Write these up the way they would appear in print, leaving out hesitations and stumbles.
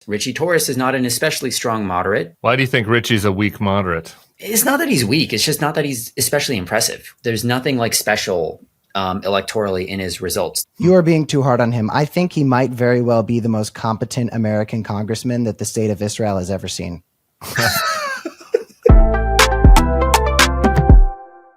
Richie Torres is not an especially strong moderate. Why do you think Richie's a weak moderate? It's not that he's weak. It's just not that he's especially impressive. There's nothing like special electorally in his results. You are being too hard on him. I think he might very well be the most competent American congressman that the state of Israel has ever seen.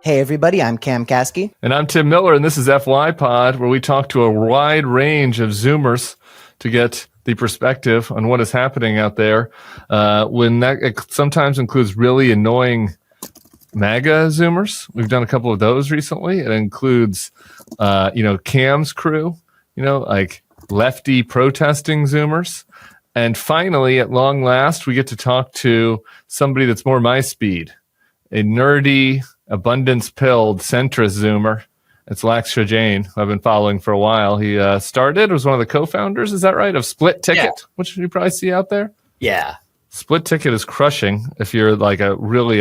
Hey, everybody, I'm Cam Kasky. And I'm Tim Miller, and this is FY Pod, where we talk to a wide range of Zoomers to get the perspective on what is happening out there. When that sometimes includes really annoying MAGA Zoomers. We've done a couple of those recently. It includes, Cam's crew, like lefty protesting Zoomers. And finally, at long last, we get to talk to somebody that's more my speed, a nerdy, abundance-pilled centrist Zoomer. It's Laksha Jain, who I've been following for a while. He was one of the co-founders, is that right, of Split Ticket, which you probably see out there? Yeah. Split Ticket is crushing if you're like a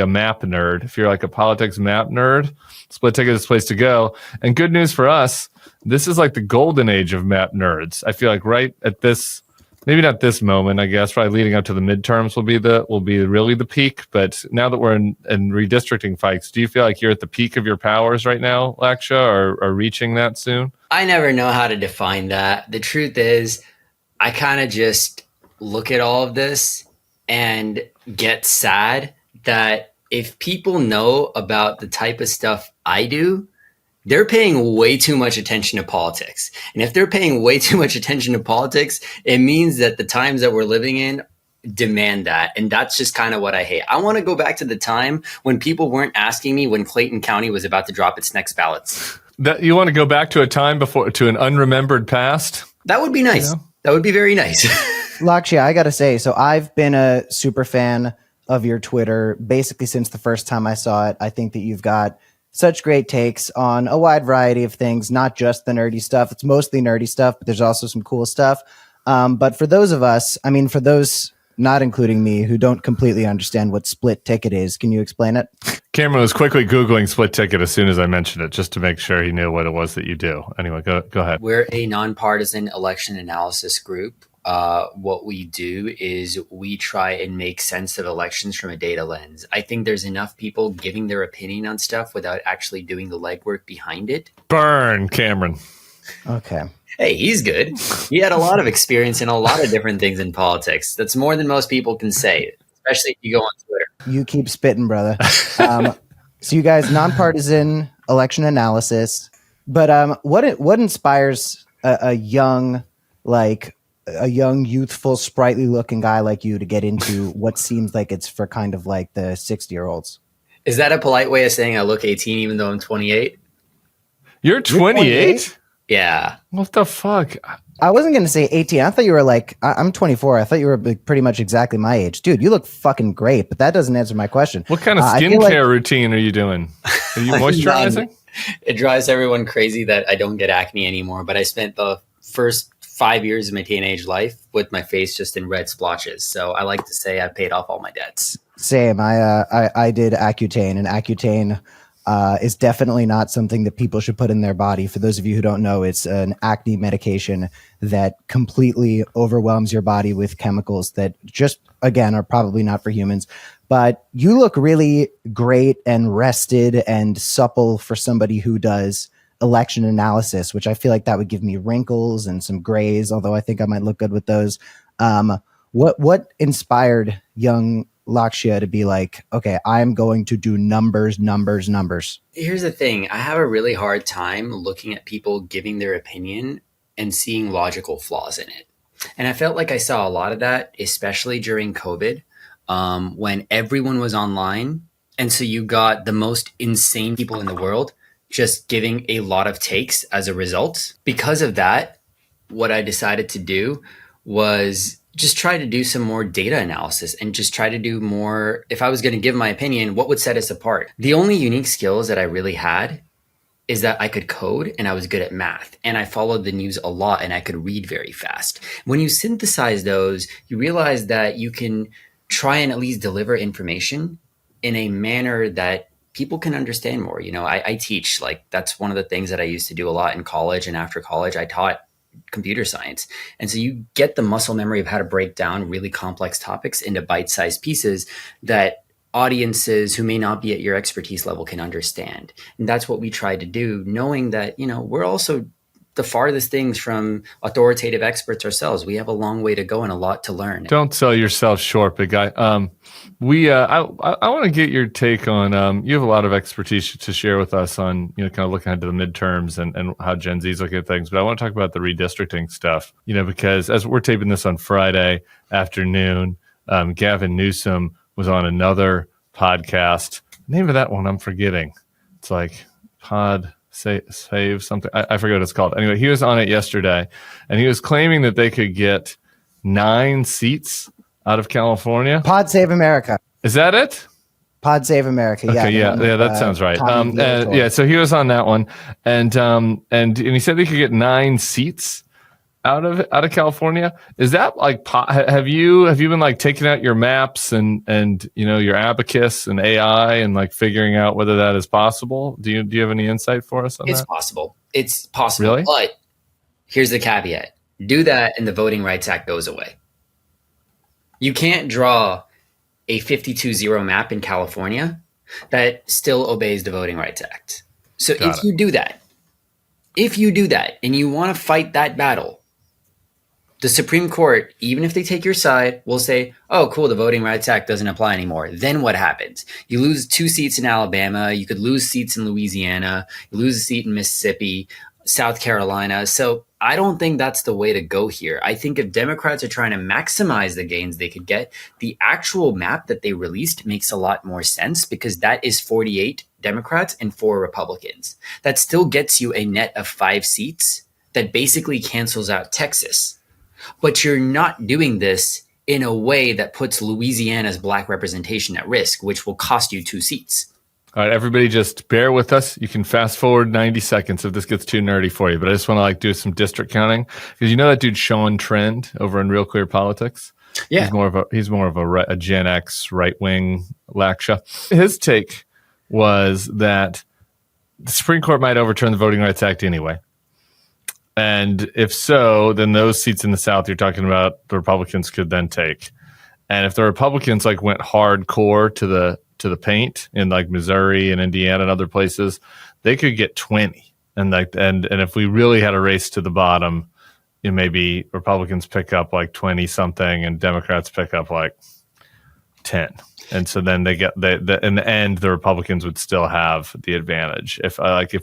map nerd. If you're like a politics map nerd, Split Ticket is the place to go. And good news for us, this is like the golden age of map nerds. I feel like right at this, maybe not this moment, I guess, probably leading up to the midterms will be really the peak. But now that we're in redistricting fights, do you feel like you're at the peak of your powers right now, Lakshya, or reaching that soon? I never know how to define that. The truth is, I kind of just look at all of this and get sad that if people know about the type of stuff I do, they're paying way too much attention to politics. And if they're paying way too much attention to politics, it means that the times that we're living in demand that. And that's just kind of what I hate. I want to go back to the time when people weren't asking me when Clayton County was about to drop its next ballots. That you want to go back to a time to an unremembered past? That would be nice. That would be very nice. Lakshya, I got to say, so I've been a super fan of your Twitter basically since the first time I saw it. I think that you've got such great takes on a wide variety of things, not just the nerdy stuff. It's mostly nerdy stuff, but there's also some cool stuff. But for those of us, for those not including me who don't completely understand what Split Ticket is, can you explain it? Cameron was quickly Googling Split Ticket as soon as I mentioned it, just to make sure he knew what it was that you do. Anyway, go ahead. We're a nonpartisan election analysis group. What we do is we try and make sense of elections from a data lens. I think there's enough people giving their opinion on stuff without actually doing the legwork behind it. Burn, Cameron. Okay. Hey, he's good. He had a lot of experience in a lot of different things in politics. That's more than most people can say, especially if you go on Twitter. You keep spitting, brother. So you guys, nonpartisan election analysis. But what inspires a young, youthful, sprightly looking guy like you to get into what seems like it's for kind of like the 60-year-olds? Is that a polite way of saying I look 18 even though I'm 28? You're 28? Yeah. What the fuck? I wasn't going to say 18. I thought you were I'm 24. I thought you were pretty much exactly my age. Dude, you look fucking great, but that doesn't answer my question. What kind of skincare routine are you doing? Are you moisturizing? It drives everyone crazy that I don't get acne anymore, but I spent the first 5 years of my teenage life with my face just in red splotches. So I like to say I paid off all my debts. Same. I did Accutane, and Accutane is definitely not something that people should put in their body. For those of you who don't know, it's an acne medication that completely overwhelms your body with chemicals that just, again, are probably not for humans. But you look really great and rested and supple for somebody who does election analysis, which I feel like that would give me wrinkles and some grays, although I think I might look good with those. What inspired young Lakshya to be like, okay, I'm going to do numbers. Here's the thing. I have a really hard time looking at people giving their opinion and seeing logical flaws in it. And I felt like I saw a lot of that, especially during COVID, when everyone was online. And so you got the most insane people in the world just giving a lot of takes as a result. Because of that, what I decided to do was just try to do some more data analysis and just try to do more. If I was going to give my opinion, what would set us apart? The only unique skills that I really had is that I could code and I was good at math and I followed the news a lot and I could read very fast. When you synthesize those, you realize that you can try and at least deliver information in a manner that people can understand more. I teach, that's one of the things that I used to do a lot in college, and after college I taught computer science. And so you get the muscle memory of how to break down really complex topics into bite-sized pieces that audiences who may not be at your expertise level can understand. And that's what we try to do, knowing that, we're also the farthest things from authoritative experts ourselves. We have a long way to go and a lot to learn. Don't sell yourself short, big guy. I want to get your take on, you have a lot of expertise to share with us on, kind of looking ahead to the midterms and how Gen Z's looking at things. But I want to talk about the redistricting stuff, because as we're taping this on Friday afternoon, Gavin Newsom was on another podcast. The name of that one I'm forgetting. It's like Save something. I forget what it's called. Anyway, he was on it yesterday, and he was claiming that they could get 9 seats out of California. Pod Save America. Is that it? Pod Save America. Okay, yeah, that sounds right. So he was on that one, and he said they could get 9 seats out of California. Is that like, have you been like taking out your maps and your abacus and AI and like figuring out whether that is possible? Do you have any insight for us on that? It's possible. Really? But here's the caveat. Do that and the Voting Rights Act goes away. You can't draw a 52-0 map in California that still obeys the Voting Rights Act. So if you do that and you want to fight that battle, the Supreme Court, even if they take your side, will say, oh, cool, the Voting Rights Act doesn't apply anymore. Then what happens? You lose 2 seats in Alabama. You could lose seats in Louisiana. You lose a seat in Mississippi, South Carolina. So I don't think that's the way to go here. I think if Democrats are trying to maximize the gains they could get, the actual map that they released makes a lot more sense because that is 48 Democrats and 4 Republicans. That still gets you a net of 5 seats that basically cancels out Texas. But you're not doing this in a way that puts Louisiana's black representation at risk, which will cost you 2 seats. All right, everybody just bear with us. You can fast forward 90 seconds if this gets too nerdy for you, but I just want to do some district counting because that dude Sean Trend over in Real Clear Politics. Yeah. He's more of a Gen X right-wing Laksha. His take was that the Supreme Court might overturn the Voting Rights Act anyway. And if so, then those seats in the South you're talking about, the Republicans could then take. And if the Republicans went hardcore to the paint in Missouri and Indiana and other places, they could get 20. And if we really had a race to the bottom, maybe Republicans pick up 20 something and Democrats pick up 10. And so then they get in the end, the Republicans would still have the advantage if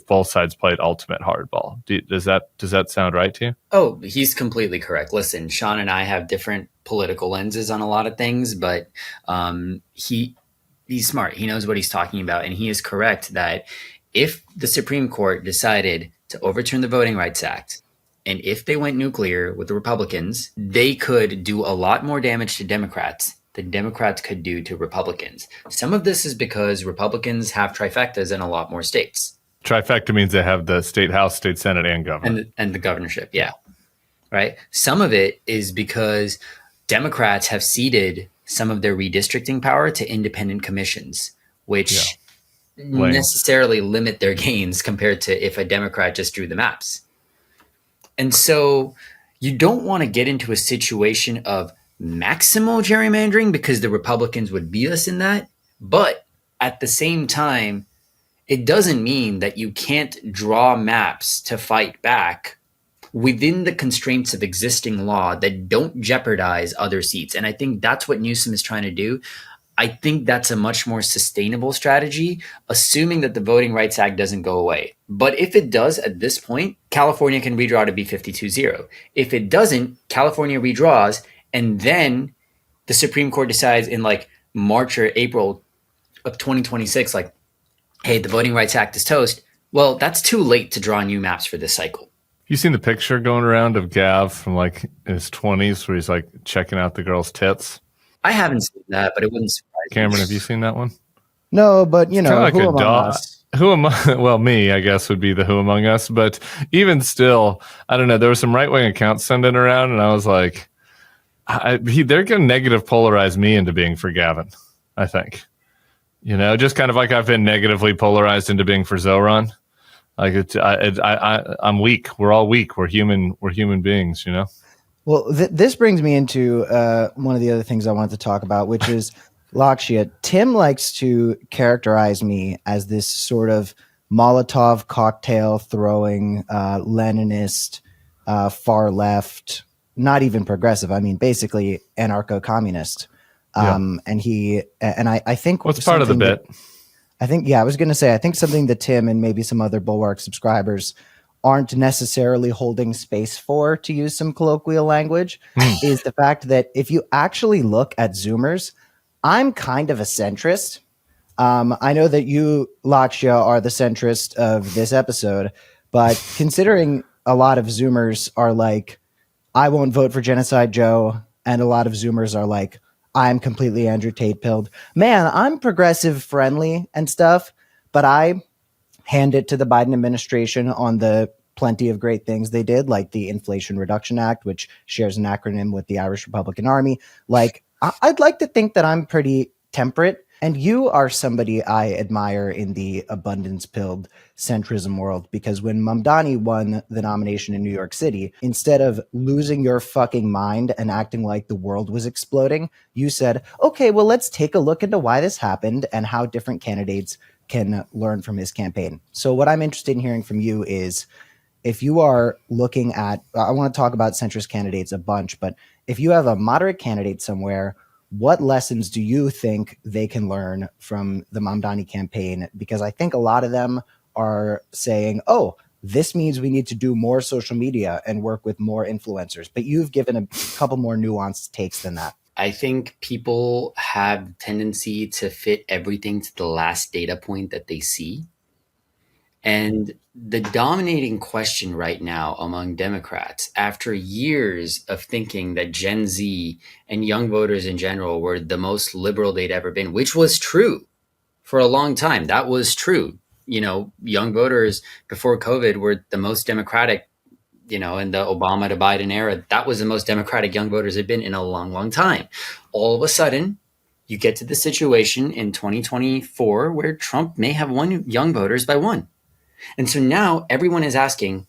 both sides played ultimate hardball. Does that sound right to you? Oh, he's completely correct. Listen, Sean and I have different political lenses on a lot of things, but he's smart. He knows what he's talking about, and he is correct that if the Supreme Court decided to overturn the Voting Rights Act, and if they went nuclear with the Republicans, they could do a lot more damage to Democrats than Democrats could do to Republicans. Some of this is because Republicans have trifectas in a lot more states. Trifecta means they have the state house, state senate, and governor. And the governorship, yeah. Right? Some of it is because Democrats have ceded some of their redistricting power to independent commissions, which necessarily limit their gains compared to if a Democrat just drew the maps. And so you don't want to get into a situation of maximal gerrymandering because the Republicans would beat us in that. But at the same time, it doesn't mean that you can't draw maps to fight back within the constraints of existing law that don't jeopardize other seats. And I think that's what Newsom is trying to do. I think that's a much more sustainable strategy, assuming that the Voting Rights Act doesn't go away. But if it does at this point, California can redraw to be 52-0. If it doesn't, California redraws, and then the Supreme Court decides in March or April of 2026, hey, the Voting Rights Act is toast. Well, that's too late to draw new maps for this cycle. You seen the picture going around of Gav from in his 20s where he's checking out the girl's tits? I haven't seen that, but it wouldn't surprise me. Cameron, have you seen that one? No, but who among us? Who among, well, me, I guess, would be the who among us. But even still, I don't know. There were some right-wing accounts sending around, and I was like, they're going to negative polarize me into being for Gavin, I think. Just kind of like I've been negatively polarized into being for Zoran. Like I'm weak. We're all weak. We're human. We're human beings. You know. Well, this brings me into one of the other things I wanted to talk about, which is Lakshya. Tim likes to characterize me as this sort of Molotov cocktail throwing Leninist, far left, not even progressive. I mean, basically anarcho-communist. And I think what's part of the bit. I think, yeah, I was going to say, I think something that Tim and maybe some other Bulwark subscribers aren't necessarily holding space for, to use some colloquial language, is the fact that if you actually look at Zoomers, I'm kind of a centrist. I know that you, Lakshya, are the centrist of this episode, but considering a lot of Zoomers are like, I won't vote for Genocide Joe, and a lot of Zoomers are like, I'm completely Andrew Tate pilled. Man, I'm progressive friendly and stuff, but I hand it to the Biden administration on the plenty of great things they did, like the Inflation Reduction Act, which shares an acronym with the Irish Republican Army. Like, I'd like to think that I'm pretty temperate, and you are somebody I admire in the abundance pilled centrism world, because when Mamdani won the nomination in New York City, instead of losing your fucking mind and acting like the world was exploding, you said, okay, well, let's take a look into why this happened and how different candidates can learn from his campaign. So what I'm interested in hearing from you is, if you are looking at, I want to talk about centrist candidates a bunch, but if you have a moderate candidate somewhere, what lessons do you think they can learn from the Mamdani campaign? Because I think a lot of them are saying, oh, this means we need to do more social media and work with more influencers. But you've given a couple more nuanced takes than that. I think people have a tendency to fit everything to the last data point that they see. And the dominating question right now among Democrats, after years of thinking that Gen Z and young voters in general were the most liberal they'd ever been, which was true for a long time. That was true. You know, young voters before COVID were the most Democratic, you know, in the Obama to Biden era. That was the most Democratic young voters had been in a long, long time. All of a sudden, you get to the situation in 2024 where Trump may have won young voters by one. And so now everyone is asking,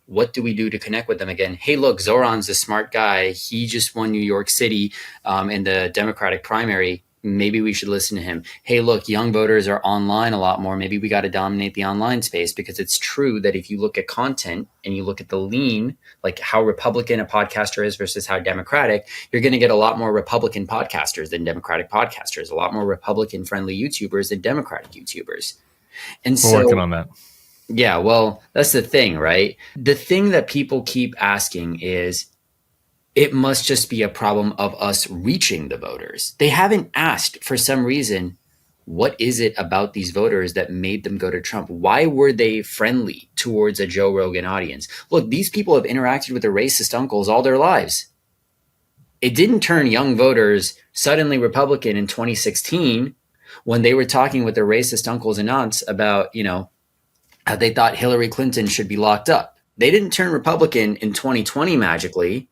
what do we do to connect with them again? Hey, look, Zoran's a smart guy. He just won New York City in the Democratic primary. Maybe we should listen to him. Hey, look, young voters are online a lot more. Maybe we got to dominate the online space, because it's true that if you look at content and you look at the lean, like how Republican a podcaster is versus how Democratic, you're going to get a lot more Republican podcasters than Democratic podcasters, a lot more Republican friendly YouTubers than Democratic YouTubers. And we're working on that. Yeah, well, that's the thing, right? The thing that people keep asking is, it must just be a problem of us reaching the voters. They haven't asked, for some reason, what is it about these voters that made them go to Trump? Why were they friendly towards a Joe Rogan audience? Look, these people have interacted with their racist uncles all their lives. It didn't turn young voters suddenly Republican in 2016 when they were talking with their racist uncles and aunts about, you know, how they thought Hillary Clinton should be locked up. They didn't turn Republican in 2020 magically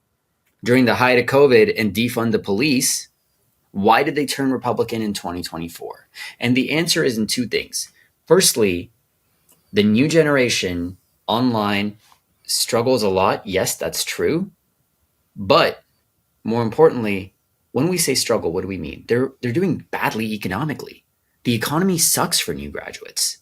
during the height of COVID and defund the police. Why did they turn Republican in 2024? And the answer is in two things. Firstly, the new generation online struggles a lot. Yes, that's true. But more importantly, when we say struggle, what do we mean? They're doing badly economically. The economy sucks for new graduates.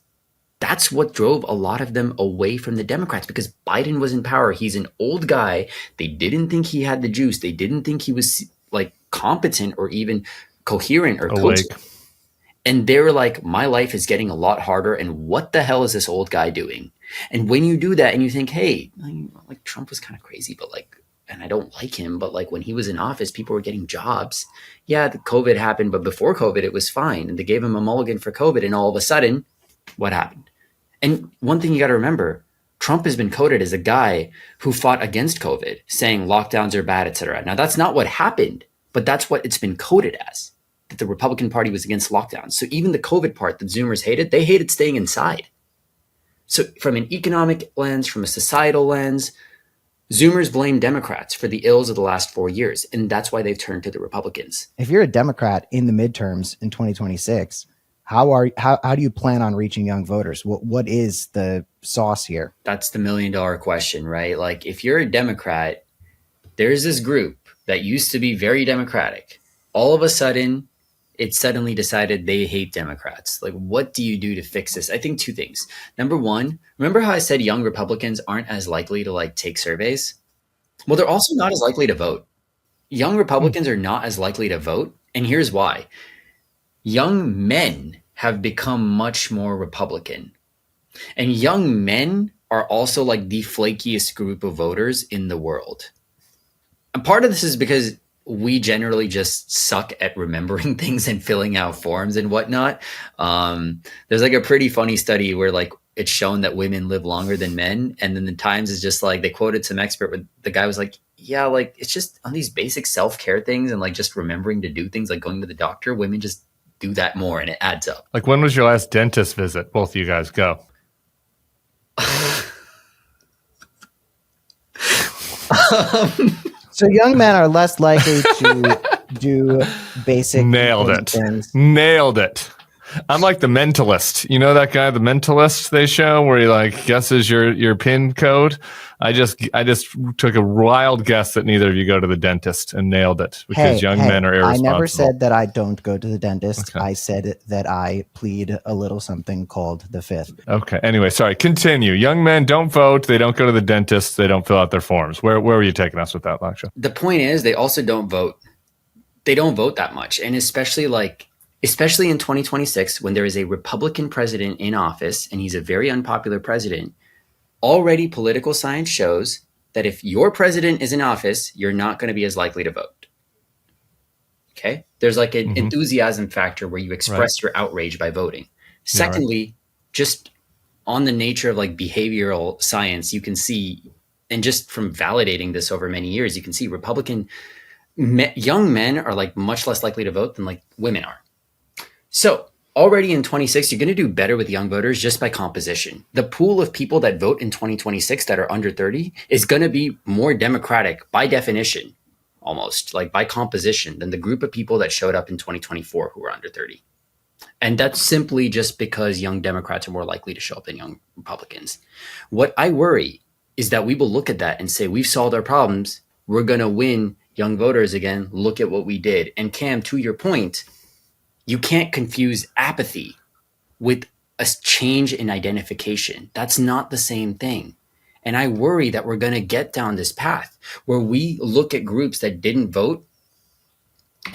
That's what drove a lot of them away from the Democrats, because Biden was in power. He's an old guy. They didn't think he had the juice. They didn't think he was like competent or even coherent or awake. coachable. And they were like, my life is getting a lot harder. And what the hell is this old guy doing? And when you do that and you think, hey, like Trump was kind of crazy, but like, and I don't like him, but like when he was in office, people were getting jobs. Yeah, the COVID happened, but before COVID, it was fine. And they gave him a mulligan for COVID. And all of a sudden, what happened? And one thing you got to remember, Trump has been coded as a guy who fought against COVID, saying lockdowns are bad, et cetera. Now, that's not what happened, but that's what it's been coded as, that the Republican Party was against lockdowns. So even the COVID part that Zoomers hated, they hated staying inside. So from an economic lens, from a societal lens, Zoomers blame Democrats for the ills of the last 4 years, and that's why they've turned to the Republicans. If you're a Democrat in the midterms in 2026, How do you plan on reaching young voters? What is the sauce here? That's the $1 million question, right? Like, if you're a Democrat, there's this group that used to be very Democratic. All of a sudden, it suddenly decided they hate Democrats. Like, what do you do to fix this? I think two things. Number one, remember how I said young Republicans aren't as likely to like take surveys? Well, they're also not as likely to vote. Young Republicans are not as likely to vote. And here's why. Young men have become much more Republican. And young men are also like the flakiest group of voters in the world. And part of this is because we generally just suck at remembering things and filling out forms and whatnot. There's like a pretty funny study where like it's shown that women live longer than men. And then the Times is just like, they quoted some expert where the guy was like, yeah, like it's just on these basic self-care things and like just remembering to do things like going to the doctor, women just do that more and it adds up. Like, when was your last dentist visit? Both of you guys go. So young men are less likely to do basic Nailed it. things. Nailed it. I'm like the mentalist. You know that guy, the mentalist they show where he like guesses your PIN code? I just took a wild guess that neither of you go to the dentist and nailed it because young men are irresponsible. I never said that I don't go to the dentist. Okay. I said that I plead a little something called the fifth. Okay. Anyway, sorry. Continue. Young men don't vote. They don't go to the dentist. They don't fill out their forms. Where were you taking us with that, Laksha? The point is they also don't vote. They don't vote that much. And especially in 2026, when there is a Republican president in office and he's a very unpopular president, already political science shows that if your president is in office, you're not going to be as likely to vote. Okay? There's like an enthusiasm factor where you express your outrage by voting. Secondly, just on the nature of like behavioral science, you can see, and just from validating this over many years, you can see young men are like much less likely to vote than like women are. So already in 26, you're going to do better with young voters just by composition. The pool of people that vote in 2026 that are under 30 is going to be more Democratic by definition, almost like by composition, than the group of people that showed up in 2024 who were under 30. And that's simply just because young Democrats are more likely to show up than young Republicans. What I worry is that we will look at that and say, we've solved our problems. We're going to win young voters again. Look at what we did. And Cam, to your point, you can't confuse apathy with a change in identification. That's not the same thing. And I worry that we're going to get down this path where we look at groups that didn't vote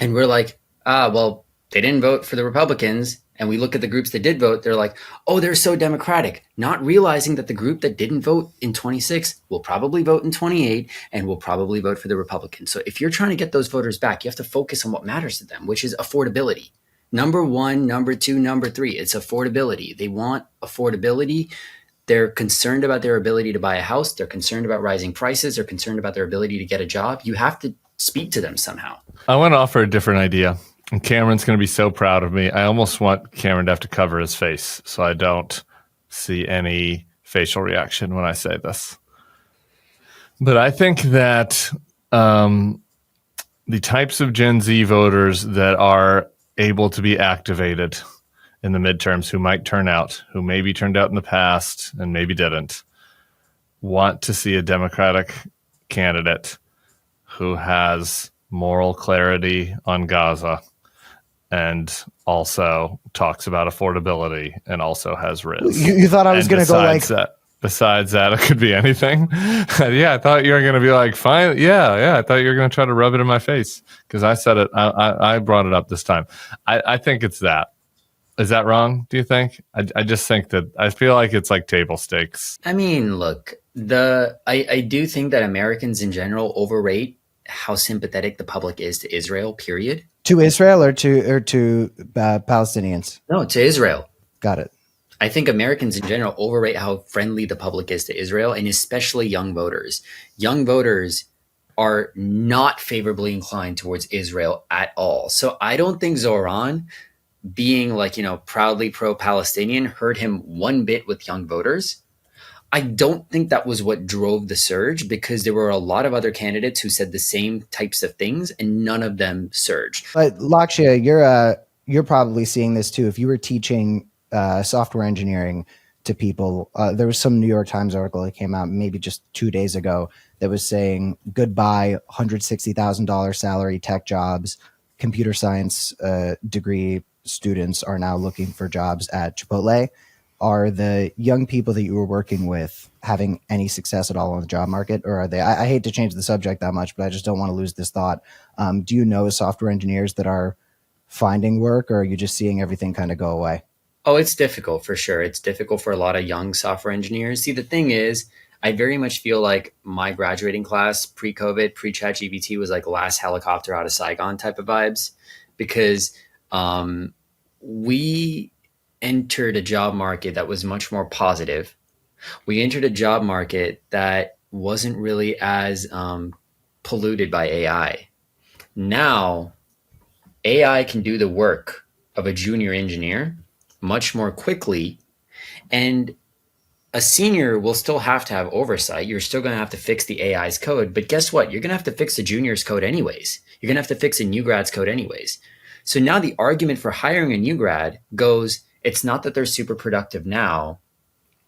and we're like, well, they didn't vote for the Republicans. And we look at the groups that did vote, they're like, oh, they're so Democratic, not realizing that the group that didn't vote in 26 will probably vote in 28 and will probably vote for the Republicans. So if you're trying to get those voters back, you have to focus on what matters to them, which is affordability. Number one, number two, number three, it's affordability. They want affordability. They're concerned about their ability to buy a house. They're concerned about rising prices. They're concerned about their ability to get a job. You have to speak to them somehow. I want to offer a different idea. And Cameron's going to be so proud of me. I almost want Cameron to have to cover his face so I don't see any facial reaction when I say this. But I think that the types of Gen Z voters that are able to be activated in the midterms, who might turn out, who maybe turned out in the past and maybe didn't, want to see a Democratic candidate who has moral clarity on Gaza and also talks about affordability and also has risk. You thought I was going to go like... Besides that, it could be anything. Yeah, I thought you were going to be like, fine. Yeah. I thought you were going to try to rub it in my face because I said it. I brought it up this time. I think it's that. Is that wrong, do you think? I just think that I feel like it's like table stakes. I mean, look, I do think that Americans in general overrate how sympathetic the public is to Israel, period. To Israel or to Palestinians? No, to Israel. Got it. I think Americans in general overrate how friendly the public is to Israel, and especially young voters. Young voters are not favorably inclined towards Israel at all. So I don't think Zoran being like, proudly pro-Palestinian hurt him one bit with young voters. I don't think that was what drove the surge because there were a lot of other candidates who said the same types of things and none of them surged. But Lakshya, you're probably seeing this too. If you were teaching software engineering to people, there was some New York Times article that came out maybe just 2 days ago that was saying goodbye $160,000 salary tech jobs. Computer science degree students are now looking for jobs at Chipotle. Are the young people that you were working with having any success at all on the job market, or are they? I hate to change the subject that much, but I just don't want to lose this thought. Do you know software engineers that are finding work, or are you just seeing everything kind of go away? Oh, it's difficult for sure. It's difficult for a lot of young software engineers. See, the thing is, I very much feel like my graduating class pre-COVID, pre-ChatGPT was like last helicopter out of Saigon type of vibes, because we entered a job market that was much more positive. We entered a job market that wasn't really as polluted by AI. Now, AI can do the work of a junior engineer much more quickly, and a senior will still have to have oversight. You're still going to have to fix the AI's code, but guess what? You're going to have to fix the junior's code anyways. You're going to have to fix a new grad's code anyways. So now the argument for hiring a new grad goes, it's not that they're super productive now.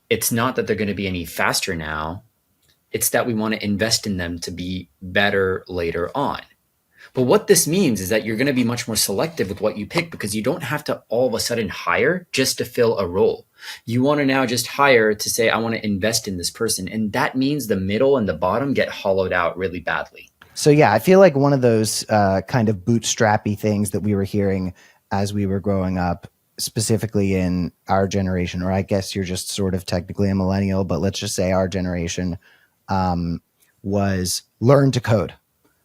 It's not that they're going to be any faster now. It's that we want to invest in them to be better later on. But what this means is that you're going to be much more selective with what you pick, because you don't have to all of a sudden hire just to fill a role. You want to now just hire to say, I want to invest in this person. And that means the middle and the bottom get hollowed out really badly. So yeah, I feel like one of those kind of bootstrappy things that we were hearing as we were growing up, specifically in our generation, or I guess you're just sort of technically a millennial, but let's just say our generation, was learn to code.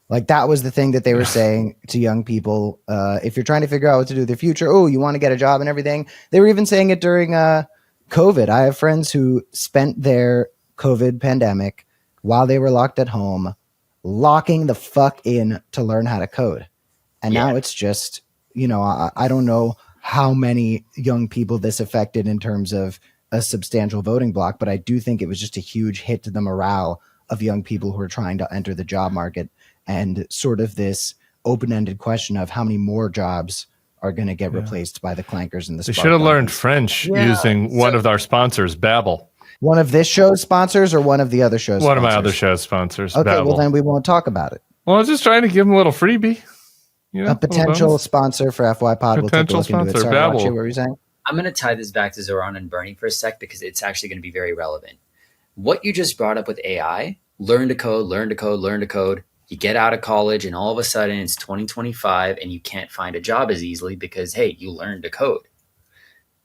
Like that was the thing that they were saying to young people. If you're trying to figure out what to do with the future, oh, you want to get a job and everything. They were even saying it during COVID. I have friends who spent their COVID pandemic while they were locked at home, locking the fuck in to learn how to code. And now it's just, I don't know how many young people this affected in terms of a substantial voting block, but I do think it was just a huge hit to the morale of young people who are trying to enter the job market. And sort of this open-ended question of how many more jobs are going to get replaced by the clankers and the They Spark should have learned donkeys. French using one of our sponsors, Babbel. One of this show's sponsors or one of the other show's One sponsors? of my other show sponsors, Okay, Babbel. well then we won't talk about it. Well, I was just trying to give them a little freebie. A potential sponsor for FY Pod. We'll take a look into it. Potential Sorry, sponsor, Lakshya, Babbel. what were you saying? I'm going to tie this back to Zoran and Bernie for a sec, because it's actually going to be very relevant. What you just brought up with AI, learn to code, learn to code, learn to code. You get out of college and all of a sudden it's 2025 and you can't find a job as easily because, hey, you learned to code.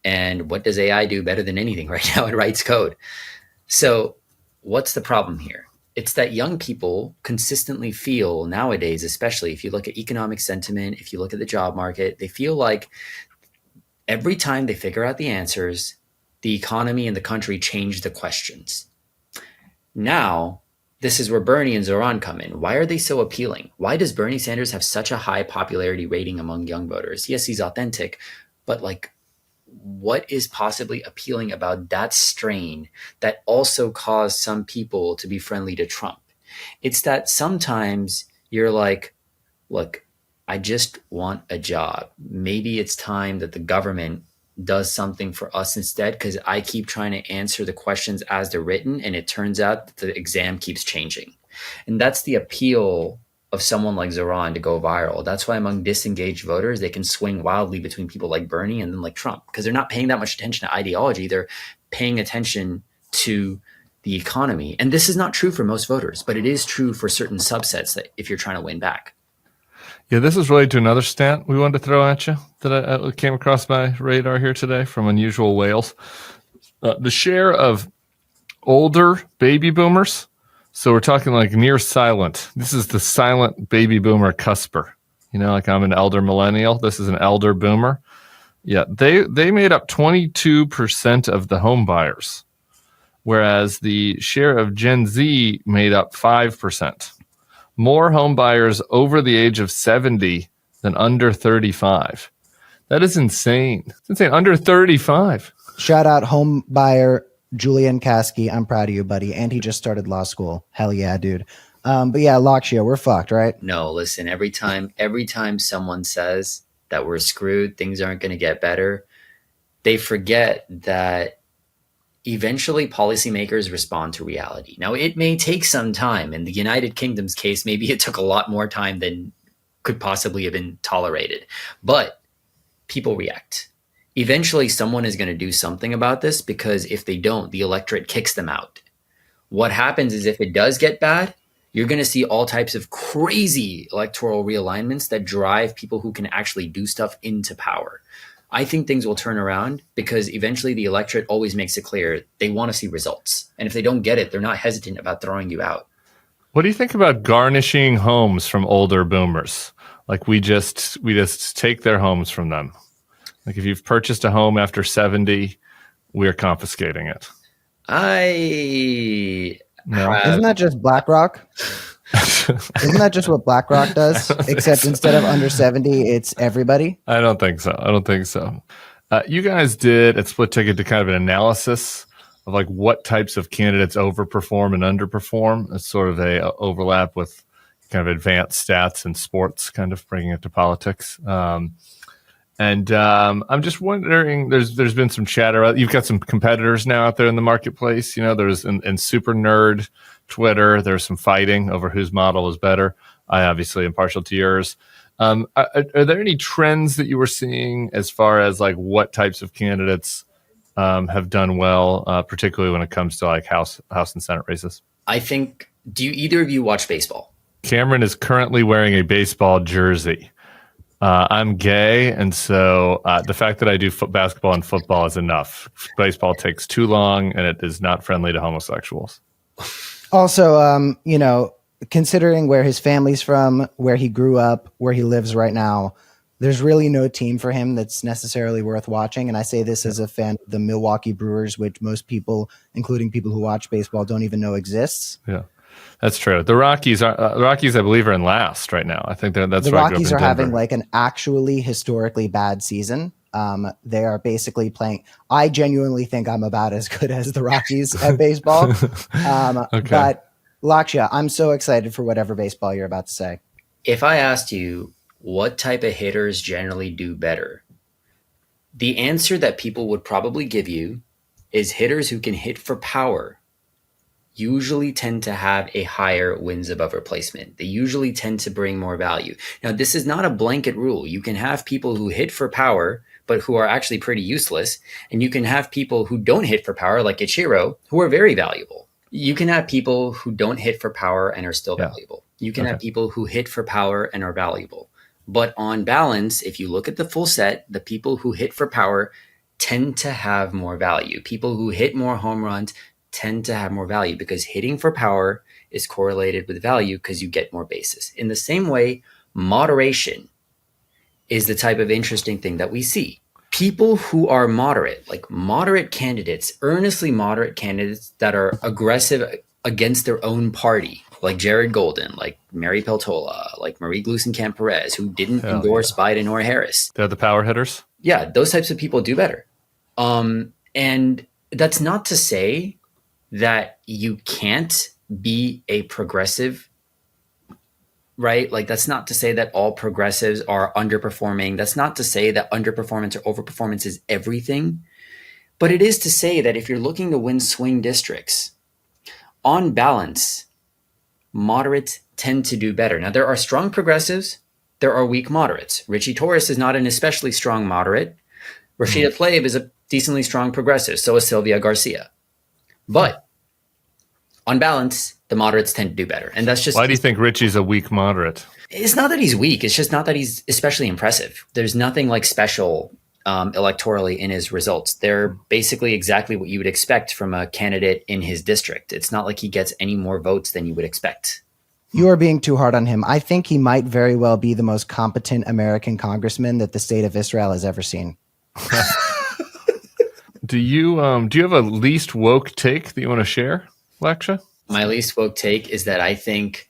And what does AI do better than anything right now? It writes code. So what's the problem here? It's that young people consistently feel nowadays, especially if you look at economic sentiment, if you look at the job market, they feel like every time they figure out the answers, the economy and the country change the questions. Now, this is where Bernie and Zoran come in. Why are they so appealing? Why does Bernie Sanders have such a high popularity rating among young voters? Yes, he's authentic, but what is possibly appealing about that strain that also caused some people to be friendly to Trump? It's that sometimes you're like, look, I just want a job. Maybe it's time that the government does something for us instead, because I keep trying to answer the questions as they're written, and it turns out that the exam keeps changing. And that's the appeal of someone like Zoran to go viral. That's why among disengaged voters, they can swing wildly between people like Bernie and then like Trump, because they're not paying that much attention to ideology. They're paying attention to the economy. And this is not true for most voters, but it is true for certain subsets that if you're trying to win back. Yeah, this is related to another stat we wanted to throw at you that I came across my radar here today from Unusual Whales. The share of older baby boomers, so we're talking like near silent. This is the silent baby boomer cusper. Like I'm an elder millennial. This is an elder boomer. Yeah, they made up 22% of the home buyers, whereas the share of Gen Z made up 5%. More home buyers over the age of 70 than under 35. That is insane. It's insane. Under 35. Shout out home buyer Julian Kasky. I'm proud of you, buddy. And he just started law school. Hell yeah, dude. But yeah, Lakshya, we're fucked, right? No, listen, every time someone says that we're screwed, things aren't going to get better, they forget that eventually policymakers respond to reality. Now, it may take some time. In the United Kingdom's case, maybe it took a lot more time than could possibly have been tolerated. But people react. Eventually, someone is going to do something about this, because if they don't, the electorate kicks them out. What happens is, if it does get bad, you're going to see all types of crazy electoral realignments that drive people who can actually do stuff into power. I think things will turn around, because eventually the electorate always makes it clear they want to see results. And if they don't get it, they're not hesitant about throwing you out. What do you think about garnishing homes from older boomers? Like we just take their homes from them. Like if you've purchased a home after 70, we're confiscating it. Isn't that just BlackRock? Isn't that just what BlackRock does? Except instead of under 70, it's everybody? I don't think so. You guys did at Split Ticket to kind of an analysis of like what types of candidates overperform and underperform. It's sort of a overlap with kind of advanced stats and sports, kind of bringing it to politics. And I'm just wondering, there's been some chatter. You've got some competitors now out there in the marketplace. You know, there's in Super Nerd Twitter, there's some fighting over whose model is better. I obviously am partial to yours. Are there any trends that you were seeing as far as like what types of candidates have done well, particularly when it comes to like House and Senate races? I think, do either of you watch baseball? Cameron is currently wearing a baseball jersey. I'm gay, and so the fact that I do basketball and football is enough. Baseball takes too long, and it is not friendly to homosexuals. Also, considering where his family's from, where he grew up, where he lives right now, there's really no team for him that's necessarily worth watching. And I say this as a fan of the Milwaukee Brewers, which most people, including people who watch baseball, don't even know exists. Yeah. That's true. The Rockies, I believe, are in last right now. I think that's the right. Rockies are having like an actually historically bad season. They are basically playing. I genuinely think I'm about as good as the Rockies at baseball. Okay. But Lakshya, I'm so excited for whatever baseball you're about to say. If I asked you what type of hitters generally do better, the answer that people would probably give you is hitters who can hit for power usually tend to have a higher wins above replacement. They usually tend to bring more value. Now, this is not a blanket rule. You can have people who hit for power, but who are actually pretty useless. And you can have people who don't hit for power, like Ichiro, who are very valuable. You can have people who don't hit for power and are still valuable. You can have people who hit for power and are valuable. But on balance, if you look at the full set, the people who hit for power tend to have more value. People who hit more home runs tend to have more value, because hitting for power is correlated with value because you get more bases. In the same way, moderation is the type of interesting thing that we see. People who are moderate, like moderate candidates, earnestly moderate candidates that are aggressive against their own party, like Jared Golden, like Mary Peltola, like Marie Gluesenkamp-Perez, who didn't endorse Biden or Harris. They're the power hitters? Yeah, those types of people do better. And that's not to say that you can't be a progressive, right? Like, that's not to say that all progressives are underperforming. That's not to say that underperformance or overperformance is everything. But it is to say that if you're looking to win swing districts, on balance, moderates tend to do better. Now, there are strong progressives. There are weak moderates. Richie Torres is not an especially strong moderate. Rashida Tlaib is a decently strong progressive. So is Sylvia Garcia. But on balance, the moderates tend to do better. And that's just... Why do you think Richie's a weak moderate? It's not that he's weak. It's just not that he's especially impressive. There's nothing like special electorally in his results. They're basically exactly what you would expect from a candidate in his district. It's not like he gets any more votes than you would expect. You are being too hard on him. I think he might very well be the most competent American congressman that the state of Israel has ever seen. Do you have a least woke take that you want to share, Laksha? My least woke take is that I think